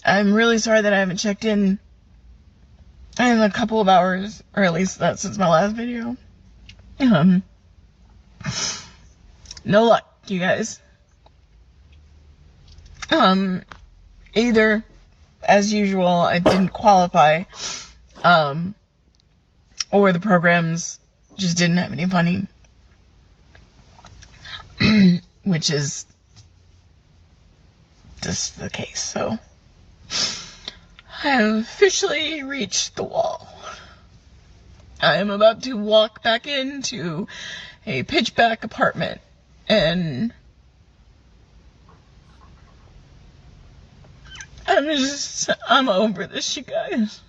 I'm really sorry that I haven't checked in a couple of hours, or at least that's since my last video. No luck, you guys. Either, as usual, I didn't qualify, or the programs just didn't have any funding, which is just the case. So I have officially reached the wall. I am about to walk back into a pitch-black apartment, and I'm over this, you guys.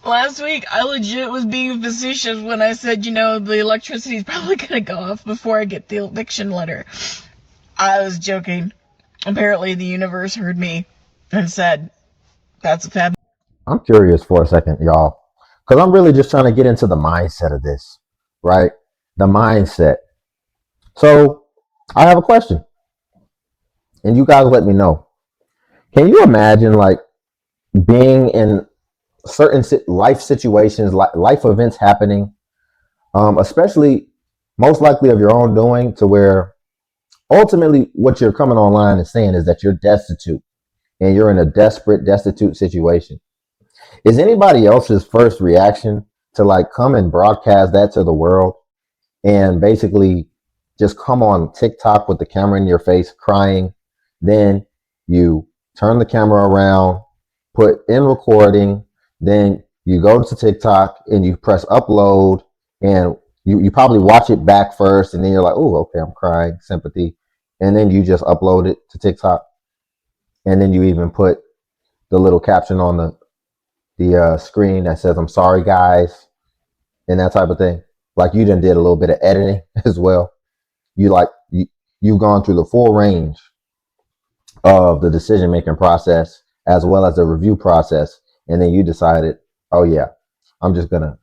Last week, I legit was being facetious when I said, the electricity's probably gonna go off before I get the eviction letter. I was joking. Apparently, the universe heard me and said, that's a fab. I'm curious for a second, y'all, because I'm really just trying to get into the mindset of this, right? The mindset. So, I have a question, and you guys let me know. Can you imagine, being in certain life situations, life events happening, especially most likely of your own doing, to where ultimately what you're coming online and saying is that you're destitute and you're in a destitute situation? Is anybody else's first reaction to come and broadcast that to the world and basically just come on TikTok with the camera in your face crying? Then you turn the camera around, put in recording, then you go to TikTok and you press upload, and you probably watch it back first, and then you're like, oh, okay, I'm crying, sympathy. And then you just upload it to TikTok. And then you even put the little caption on the screen that says, I'm sorry, guys, and that type of thing. You done did a little bit of editing as well. You've gone through the full range of the decision-making process as well as the review process. And then you decided, oh yeah, I'm trying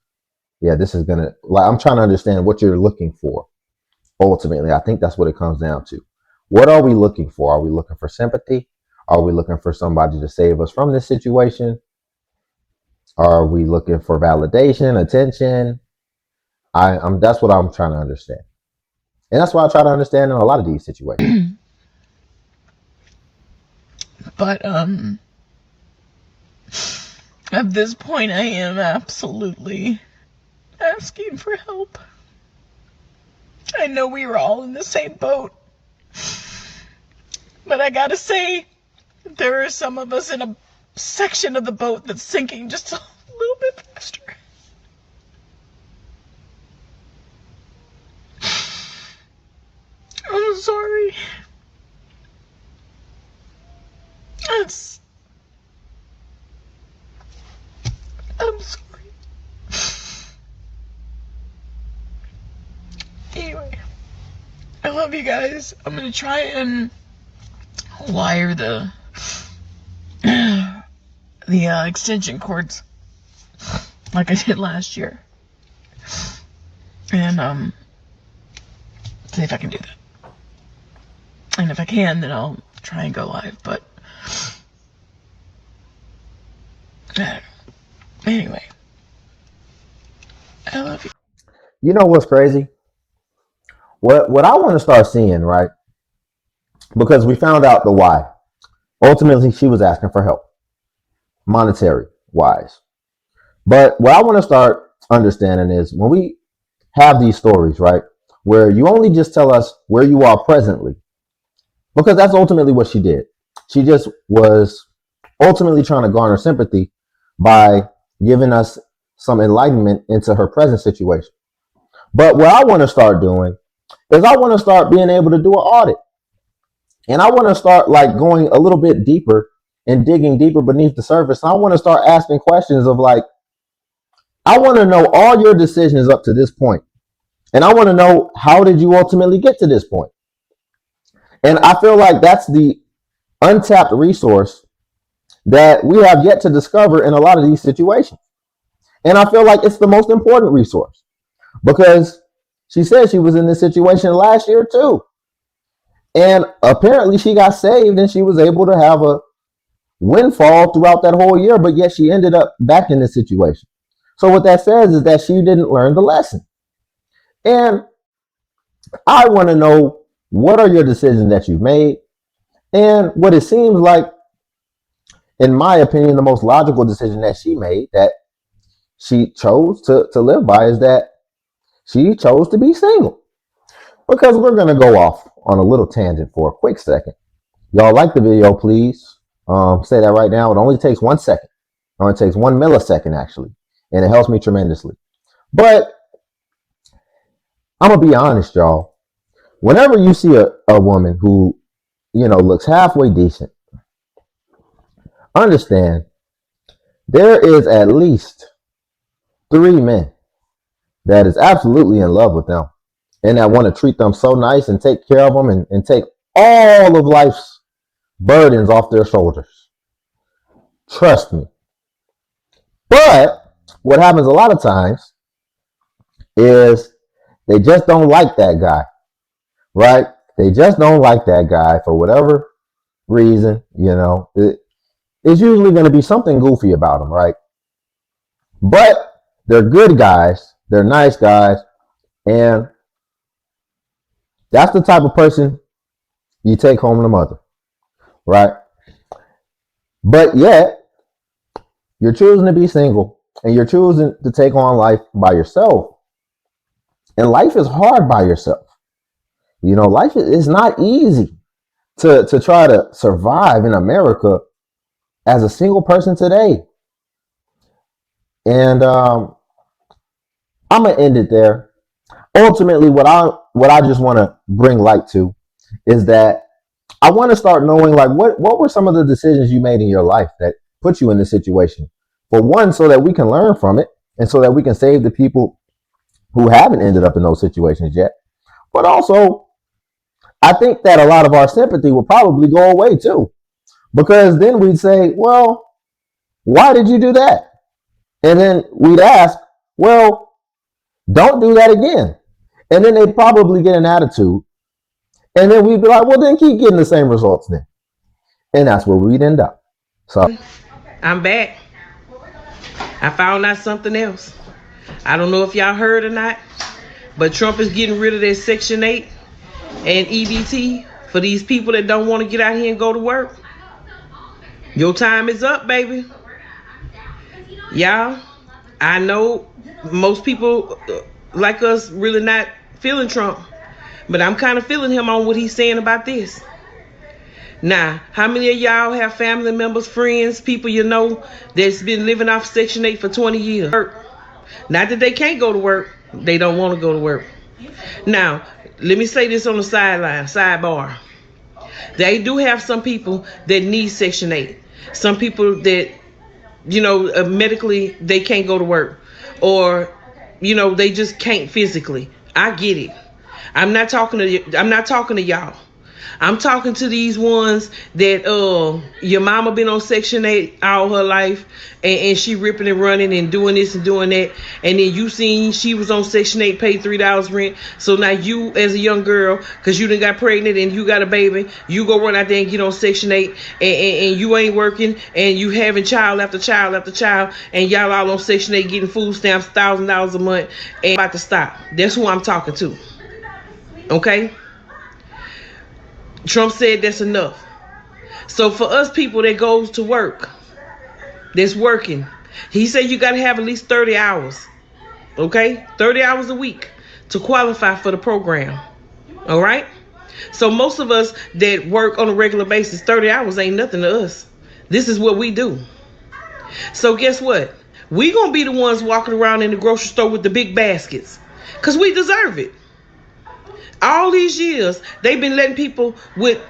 to understand what you're looking for. Ultimately, I think that's what it comes down to. What are we looking for? Are we looking for sympathy? Are we looking for somebody to save us from this situation? Are we looking for validation, attention? That's what I'm trying to understand. And that's what I try to understand in a lot of these situations. But, at this point, I am absolutely asking for help. I know we were all in the same boat, but I gotta say, there are some of us in a section of the boat that's sinking just a little bit faster. I'm sorry. I'm sorry. Anyway, I love you guys. I'm gonna try and wire the extension cords like I did last year, and see if I can do that. And if I can, then I'll try and go live. But anyway, I love you. You know what's crazy? What I want to start seeing, right? Because we found out the why. Ultimately, she was asking for help, monetary wise. But what I want to start understanding is when we have these stories, right, where you only just tell us where you are presently, because that's ultimately what she did. She just was ultimately trying to garner sympathy by giving us some enlightenment into her present situation. But what I want to start doing is I want to start being able to do an audit. And I want to start going a little bit deeper and digging deeper beneath the surface. And I want to start asking questions of I want to know all your decisions up to this point. And I want to know, how did you ultimately get to this point? And I feel like that's the untapped resource that we have yet to discover in a lot of these situations. And I feel like it's the most important resource, because she said she was in this situation last year too. And apparently she got saved and she was able to have a windfall throughout that whole year, but yet she ended up back in this situation. So what that says is that she didn't learn the lesson. And I want to know, what are your decisions that you've made? And what it seems like, in my opinion, the most logical decision that she made, that she chose to live by, is that she chose to be single. Because we're going to go off on a little tangent for a quick second. Y'all like the video, please. Say that right now. It only takes 1 second. It only takes 1 millisecond, actually. And it helps me tremendously. But I'm going to be honest, y'all. Whenever you see a woman who, looks halfway decent, understand there is at least 3 men that is absolutely in love with them and that want to treat them so nice and take care of them and take all of life's burdens off their shoulders. Trust me. But what happens a lot of times is they just don't like that guy, right? They just don't like that guy for whatever reason, it's usually going to be something goofy about him, right? But they're good guys, they're nice guys, and that's the type of person you take home to mother, right? But yet, you're choosing to be single, and you're choosing to take on life by yourself. And life is hard by yourself. Life is not easy to try to survive in America as a single person today. And I'm gonna end it there. Ultimately, what I just want to bring light to is that I want to start knowing, like, what were some of the decisions you made in your life that put you in this situation. For one, so that we can learn from it, and so that we can save the people who haven't ended up in those situations yet. But also, I think that a lot of our sympathy will probably go away too, because then we'd say, well, why did you do that? And then we'd ask, well, don't do that again. And then they'd probably get an attitude. And then we'd be like, well, then keep getting the same results then. And that's where we'd end up. So I'm back. I found out something else. I don't know if y'all heard or not, but Trump is getting rid of that Section 8 and EBT for these people that don't want to get out here and go to work. Your time is up, baby. Y'all, I know most people like us really not feeling Trump, but I'm kind of feeling him on what he's saying about this. Now, how many of y'all have family members, friends, people that's been living off Section 8 for 20 years? Not that they can't go to work, they don't want to go to work. Now, let me say this on the sidebar. They do have some people that need Section 8. Some people that, medically they can't go to work, or, they just can't physically. I get it. I'm not talking to y'all. I'm talking to these ones that your mama been on Section 8 all her life, and she ripping and running and doing this and doing that, and then you seen she was on Section 8, paid $3 rent. So now you, as a young girl, because you done got pregnant and you got a baby, you go run out there and get on Section 8, and you ain't working, and you having child after child after child, and y'all all on Section 8 getting food stamps, $1,000 a month, and about to stop. That's who I'm talking to. Okay? Trump said that's enough. So for us people that goes to work, that's working, he said you got to have at least 30 hours. Okay? 30 hours a week to qualify for the program. All right? So most of us that work on a regular basis, 30 hours ain't nothing to us. This is what we do. So guess what? We gonna be the ones walking around in the grocery store with the big baskets, because we deserve it. All these years, they've been letting people with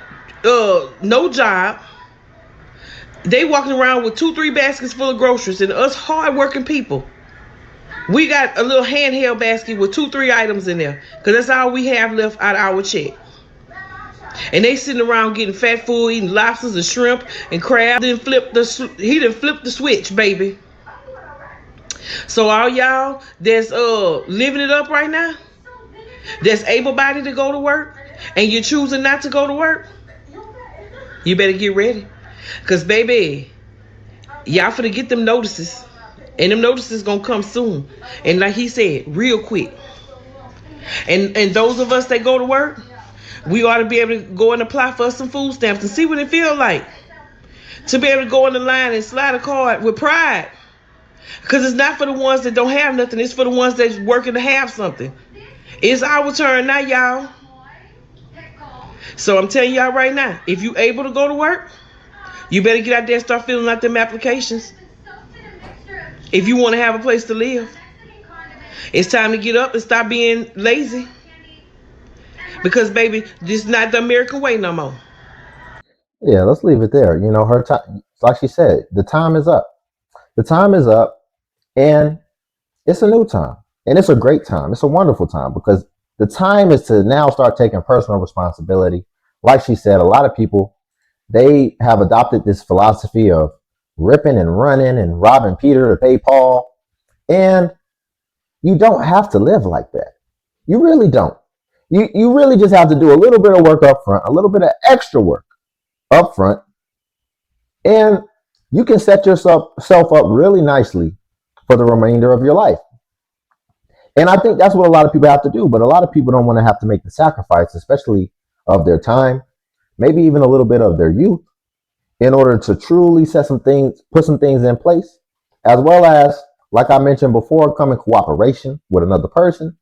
no job. They walking around with 2-3 baskets full of groceries, and us hard-working people, we got a little handheld basket with 2-3 items in there, because that's all we have left out of our check. And they sitting around getting fat food, eating lobsters and shrimp and crab. He done flipped the switch, baby. So all y'all that's living it up right now, that's able-bodied to go to work, and you're choosing not to go to work, you better get ready. Because, baby, y'all finna get them notices. And them notices gonna come soon. And like he said, real quick. And those of us that go to work, we ought to be able to go and apply for some food stamps and see what it feels like to be able to go on the line and slide a card with pride. Because it's not for the ones that don't have nothing. It's for the ones that's working to have something. It's our turn now, y'all. So I'm telling y'all right now, if you able to go to work, you better get out there and start filling out them applications. If you want to have a place to live, it's time to get up and stop being lazy. Because, baby, this is not the American way no more. Yeah, let's leave it there. You know, her time, like she said, the time is up. The time is up, and it's a new time. And it's a great time. It's a wonderful time because the time is to now start taking personal responsibility. Like she said, a lot of people, they have adopted this philosophy of ripping and running and robbing Peter to pay Paul. And you don't have to live like that. You really don't. You really just have to do a little bit of work up front, a little bit of extra work up front, and you can set yourself up really nicely for the remainder of your life. And I think that's what a lot of people have to do, but a lot of people don't want to have to make the sacrifice, especially of their time, maybe even a little bit of their youth, in order to truly put some things in place, as well as, like I mentioned before, come in cooperation with another person,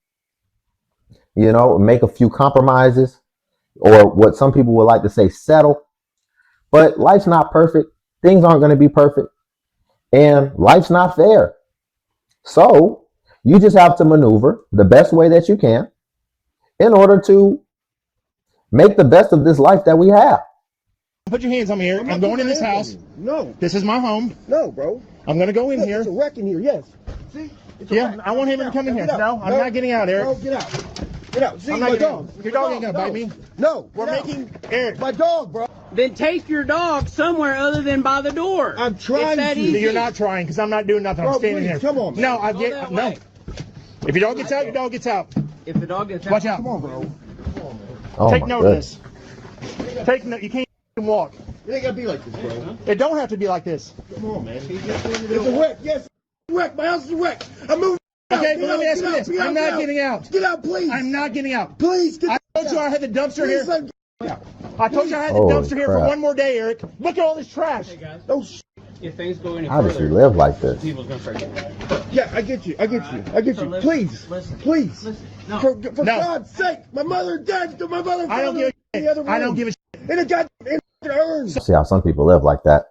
you know, make a few compromises, or what some people would like to say, settle. But life's not perfect. Things aren't going to be perfect. And life's not fair. So you just have to maneuver the best way that you can in order to make the best of this life that we have. Put your hands on me, Eric. I'm going in this house. No. This is my home. No, bro. I'm going to go in Look, here. It's a wreck in here, yes. See? Yeah, I want him to come in here. No, I'm not getting out, Eric. No, get out. Get out. See, I'm my not dog. Your dog ain't going to bite me. No. We're making, Eric. My dog, bro. Then take your dog somewhere other than by the door. I'm trying It's that to. easy. You're not trying because I'm not doing nothing. Bro, I'm standing please, here. come on, man. No, Go that no. way. If your dog gets out, your dog gets out. If the dog gets out, Watch out. Come on, bro. Oh, Take my note goodness. of this. Take note. You can't walk. It ain't gotta be like this, bro. It don't have to be like this. Come on, man. It's a wreck. Yes, it's a wreck. My house is a wreck. I'm moving. Okay, Get but let out, me ask get you out, this. get out, I'm get not out. getting out. Get out, please. I'm not getting out. Please, get I the told you I had the dumpster Please, here. get out. I told you I had the Holy dumpster here for crap. one more day, Eric. Look at all this trash. hey guys, Oh, if things go any How does further, he live like this? people's gonna start getting mad. yeah, I get you. I get you. I get So you. listen, Please. listen, Please. listen. No. For No. God's sake, my mother dead. My mother. I don't give a shit. I don't give a shit. In a goddamn urn. See how some people live like that.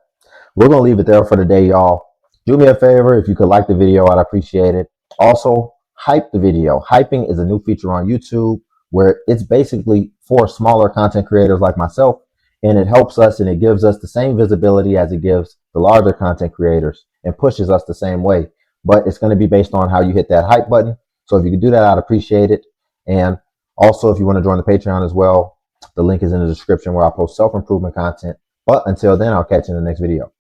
We're going to leave it there for the day, y'all. Do me a favor. If you could like the video, I'd appreciate it. Also, hype the video. Hyping is a new feature on YouTube where it's basically for smaller content creators like myself, and it helps us and it gives us the same visibility as it gives the larger content creators and pushes us the same way. But it's going to be based on how you hit that hype button. So if you could do that, I'd appreciate it. And also, if you want to join the Patreon as well, the link is in the description where I post self-improvement content. But until then, I'll catch you in the next video.